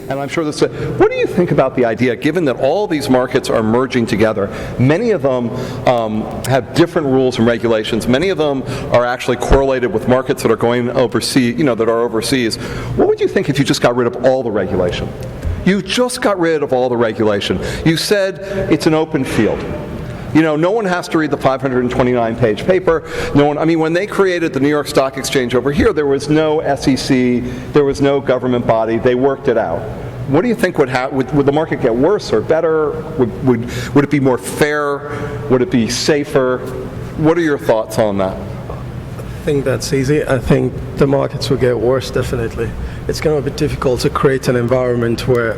and I'm sure this. What do you think about the idea, given that all these markets are merging together? Many of them have different rules and regulations. Many of them are actually correlated with markets that are going overseas, that are overseas. What would you think if you just got rid of all the regulation? You just got rid of all the regulation. You said it's an open field. No one has to read the 529-page paper. When they created the New York Stock Exchange over here, there was no SEC, there was no government body. They worked it out. What do you think would the market get worse or better? Would it be more fair? Would it be safer? What are your thoughts on that? I think that's easy. I think the markets will get worse, definitely. It's going to be difficult to create an environment where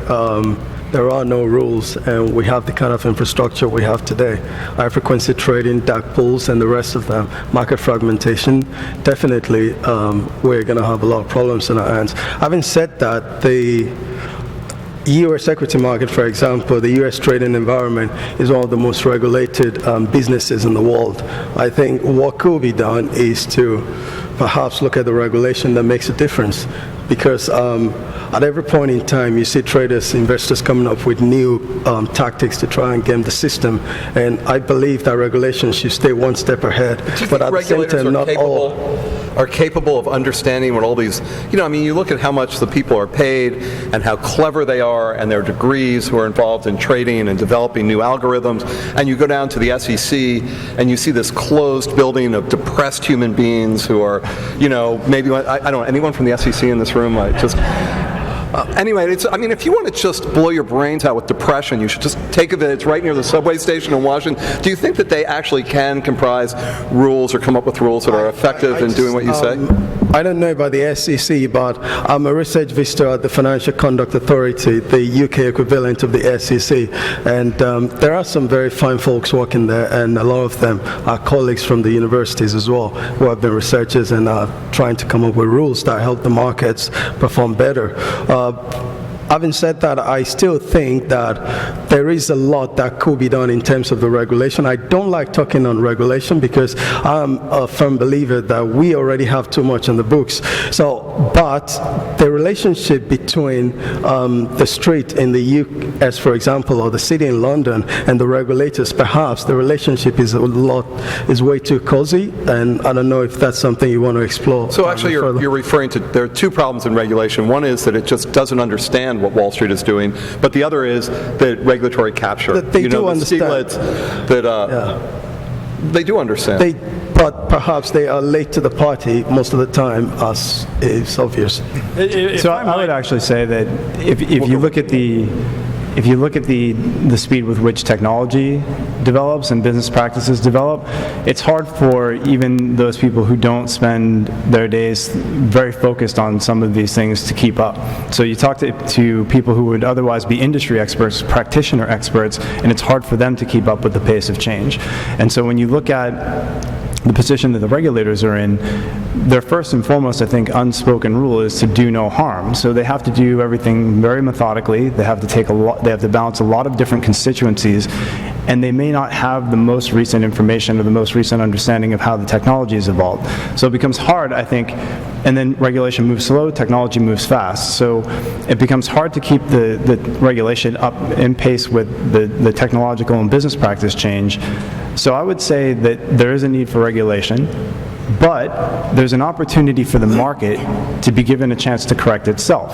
there are no rules and we have the kind of infrastructure we have today. High frequency trading, dark pools, and the rest of them, market fragmentation, definitely we're going to have a lot of problems in our hands. Having said that, the U.S. equity market, for example, the U.S. trading environment is one of the most regulated businesses in the world. I think what could be done is to perhaps look at the regulation that makes a difference, because at every point in time you see traders, investors coming up with new tactics to try and game the system, and I believe that regulation should stay one step ahead. But at the same time, not all are capable of understanding what all these, you look at how much the people are paid and how clever they are and their degrees who are involved in trading and developing new algorithms, and you go down to the SEC and you see this closed building of depressed human beings who are, maybe, I don't know, anyone from the SEC in this room? Anyway, if you want to just blow your brains out with depression, you should just take it. It's right near the subway station in Washington. Do you think that they actually can comprise rules or come up with rules that are effective in doing what you say? I don't know about the SEC, but I'm a research visitor at the Financial Conduct Authority, the UK equivalent of the SEC, and there are some very fine folks working there, and a lot of them are colleagues from the universities as well, who have been researchers and are trying to come up with rules that help the markets perform better. Having said that, I still think that there is a lot that could be done in terms of the regulation. I don't like talking on regulation because I'm a firm believer that we already have too much on the books. But the relationship between the street in the US, for example, or the city in London and the regulators, perhaps the relationship is way too cozy, and I don't know if that's something you want to explore. So actually you're referring to, there are two problems in regulation. One is that it just doesn't understand what Wall Street is doing, but the other is that regulatory capture. That they do understand. They do understand. But perhaps they are late to the party most of the time, as is obvious. So I would actually say that if you look at the speed with which technology develops and business practices develop, it's hard for even those people who don't spend their days very focused on some of these things to keep up. So you talk to people who would otherwise be industry experts, practitioner experts, and it's hard for them to keep up with the pace of change. And so when you look at the position that the regulators are in, their first and foremost, I think, unspoken rule is to do no harm. So they have to do everything very methodically. They have to balance a lot of different constituencies, and they may not have the most recent information or the most recent understanding of how the technology has evolved. So it becomes hard, I think, and then regulation moves slow, technology moves fast. So it becomes hard to keep the regulation up in pace with the technological and business practice change. So I would say that there is a need for regulation, but there's an opportunity for the market to be given a chance to correct itself.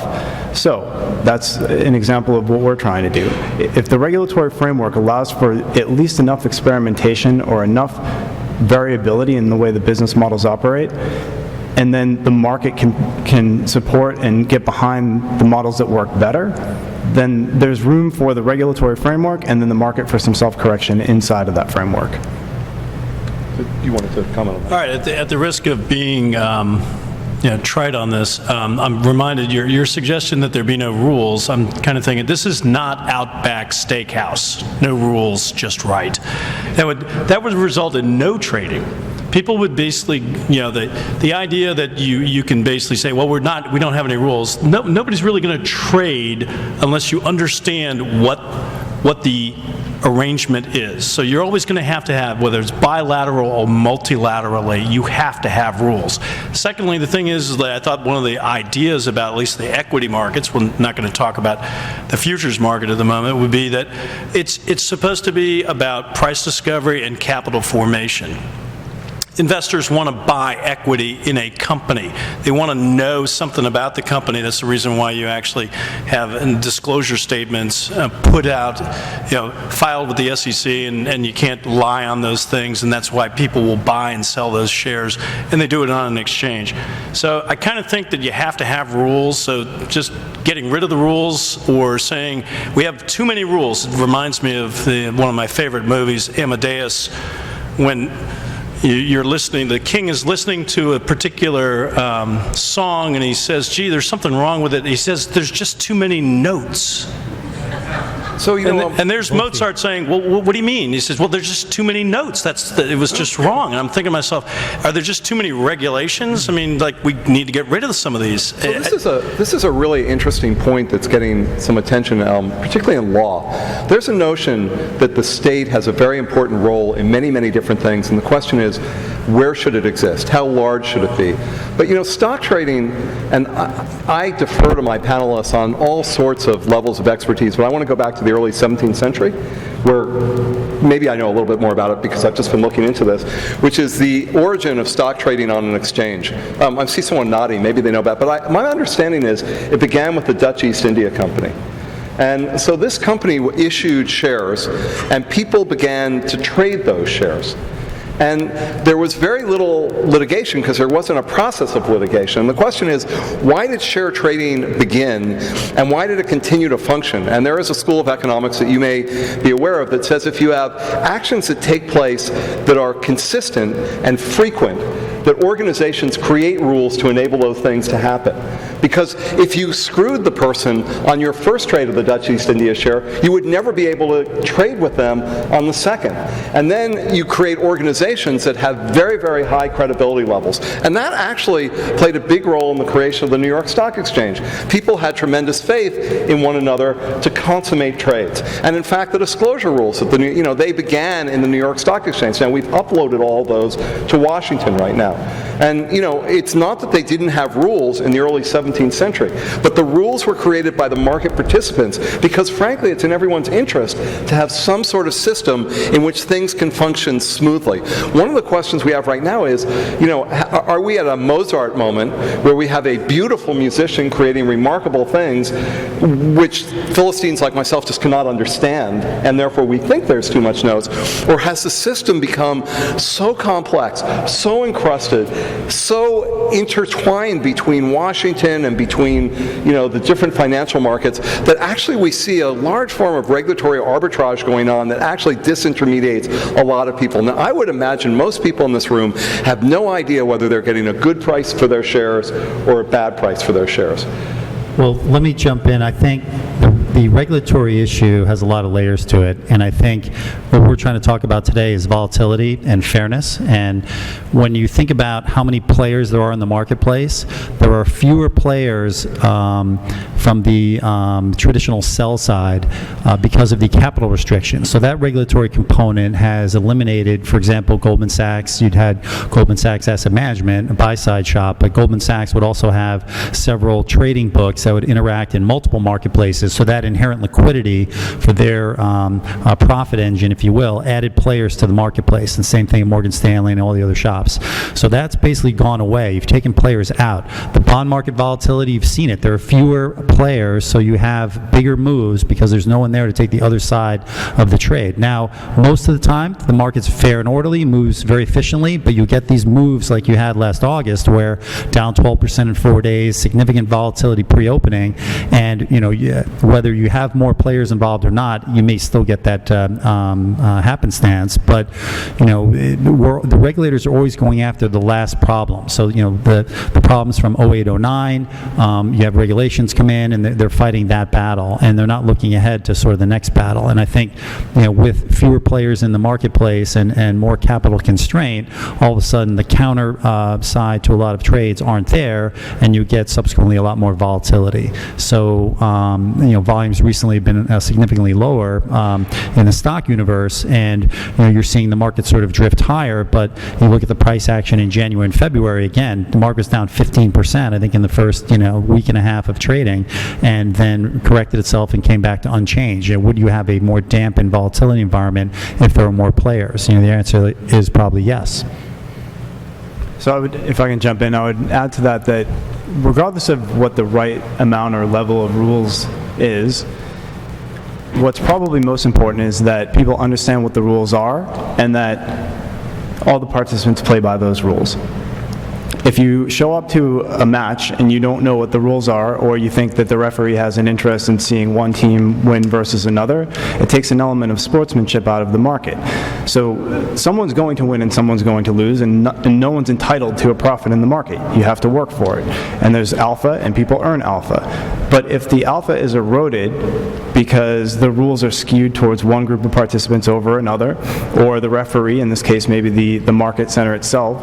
So that's an example of what we're trying to do. If the regulatory framework allows for at least enough experimentation or enough variability in the way the business models operate, and then the market can support and get behind the models that work better, then there's room for the regulatory framework and then the market for some self-correction inside of that framework. You wanted to comment on that? All right, at the risk of being trite on this, I'm reminded your suggestion that there be no rules. I'm kind of thinking this is not Outback Steakhouse. No rules, just right. That would result in no trading. People would basically, the idea that you can basically say, well, we don't have any rules. Nobody's really going to trade unless you understand what the arrangement is. So you're always going to have, whether it's bilateral or multilaterally, you have to have rules. Secondly, the thing is that I thought one of the ideas about at least the equity markets, we're not going to talk about the futures market at the moment, would be that it's supposed to be about price discovery and capital formation. Investors want to buy equity in a company. They want to know something about the company. That's the reason why you actually have disclosure statements put out, filed with the SEC, and you can't lie on those things, and that's why people will buy and sell those shares, and they do it on an exchange. So I kind of think that you have to have rules, so just getting rid of the rules or saying we have too many rules. It reminds me of one of my favorite movies, Amadeus, when you're listening, the king is listening to a particular song, and he says, gee, there's something wrong with it. He says, there's just too many notes. So, and there's Mozart saying, well, what do you mean? He says, well, there's just too many notes. It was just wrong. And I'm thinking to myself, are there just too many regulations? I mean, like, we need to get rid of some of these. So this is a really interesting point that's getting some attention, particularly in law. There's a notion that the state has a very important role in many, many different things, and the question is, where should it exist? How large should it be? But stock trading, and I defer to my panelists on all sorts of levels of expertise, but I want to go back to the early 17th century, where maybe I know a little bit more about it because I've just been looking into this, which is the origin of stock trading on an exchange. I see someone nodding, maybe they know about it, but my understanding is it began with the Dutch East India Company. And so this company issued shares, and people began to trade those shares. And there was very little litigation because there wasn't a process of litigation. And the question is, why did share trading begin, and why did it continue to function? And there is a school of economics that you may be aware of that says if you have actions that take place that are consistent and frequent, that organizations create rules to enable those things to happen. Because if you screwed the person on your first trade of the Dutch East India share, you would never be able to trade with them on the second. And then you create organizations that have very, very high credibility levels. And that actually played a big role in the creation of the New York Stock Exchange. People had tremendous faith in one another to consummate trades. And in fact, the disclosure rules that they began in the New York Stock Exchange. Now we've uploaded all those to Washington right now. And it's not that they didn't have rules in the early 17th century, but the rules were created by the market participants because frankly it's in everyone's interest to have some sort of system in which things can function smoothly. One of the questions we have right now is, are we at a Mozart moment where we have a beautiful musician creating remarkable things which Philistines like myself just cannot understand, and therefore we think there's too much notes? Or has the system become so complex, so encrusted, so intertwined between Washington and between the different financial markets that actually we see a large form of regulatory arbitrage going on that actually disintermediates a lot of people? Now I would imagine most people in this room have no idea whether they're getting a good price for their shares or a bad price for their shares. Well, let me jump in. I think the regulatory issue has a lot of layers to it, and I think what we're trying to talk about today is volatility and fairness. And when you think about how many players there are in the marketplace, there are fewer players from the traditional sell side because of the capital restrictions. So that regulatory component has eliminated, for example, Goldman Sachs. You'd had Goldman Sachs Asset Management, a buy-side shop, but Goldman Sachs would also have several trading books that would interact in multiple marketplaces. So that inherent liquidity for their profit engine, if you will, added players to the marketplace. And same thing at Morgan Stanley and all the other shops. So that's basically gone away. You've taken players out. The bond market volatility, you've seen it. There are fewer players, so you have bigger moves because there's no one there to take the other side of the trade. Now, most of the time, the market's fair and orderly, moves very efficiently, but you get these moves like you had last August where down 12% in 4 days, significant volatility pre-opening, and whether you have more players involved or not, you may still get that happenstance. But the regulators are always going after the last problem. So the problems from 08, 09, you have regulations come in and they're fighting that battle, and they're not looking ahead to sort of the next battle. And I think with fewer players in the marketplace and more capital constraint, all of a sudden the counter side to a lot of trades aren't there, and you get subsequently a lot more volatility. So volume volumes recently have been significantly lower in the stock universe, and you're seeing the market sort of drift higher. But you look at the price action in January and February. Again, the market was down 15%, I think, in the first week and a half of trading, and then corrected itself and came back to unchanged. Would you have a more dampened volatility environment if there were more players? The answer is probably yes. So if I can jump in, I would add to that regardless of what the right amount or level of rules is, what's probably most important is that people understand what the rules are and that all the participants play by those rules. If you show up to a match and you don't know what the rules are, or you think that the referee has an interest in seeing one team win versus another, it takes an element of sportsmanship out of the market. So someone's going to win and someone's going to lose, and no one's entitled to a profit in the market. You have to work for it. And there's alpha, and people earn alpha. But if the alpha is eroded because the rules are skewed towards one group of participants over another, or the referee, in this case maybe the market center itself,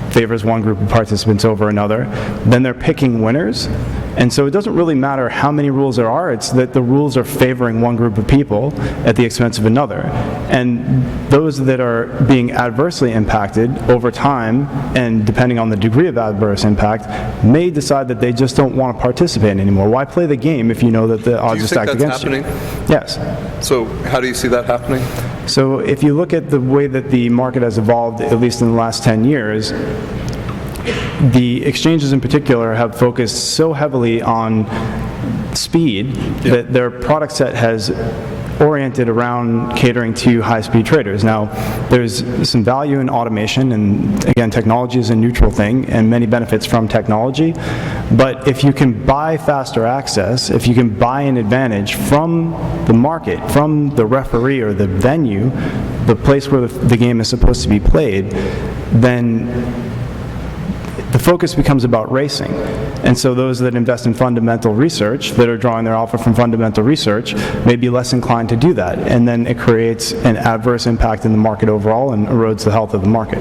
favors one group of participants over another, then they're picking winners. And so it doesn't really matter how many rules there are, it's that the rules are favoring one group of people at the expense of another. And those that are being adversely impacted over time, and depending on the degree of adverse impact, may decide that they just don't want to participate anymore. Why play the game if you know that the odds are stacked against you? Do you think that's happening? Yes. So how do you see that happening? So if you look at the way that the market has evolved, at least in the last 10 years, the exchanges in particular have focused so heavily on speed that their product set has oriented around catering to high-speed traders. Now, there's some value in automation, and again, technology is a neutral thing, and many benefits from technology. But if you can buy faster access, if you can buy an advantage from the market, from the referee or the venue, the place where the game is supposed to be played, then the focus becomes about racing. And so those that invest in fundamental research, that are drawing their alpha from fundamental research, may be less inclined to do that. And then it creates an adverse impact in the market overall and erodes the health of the market.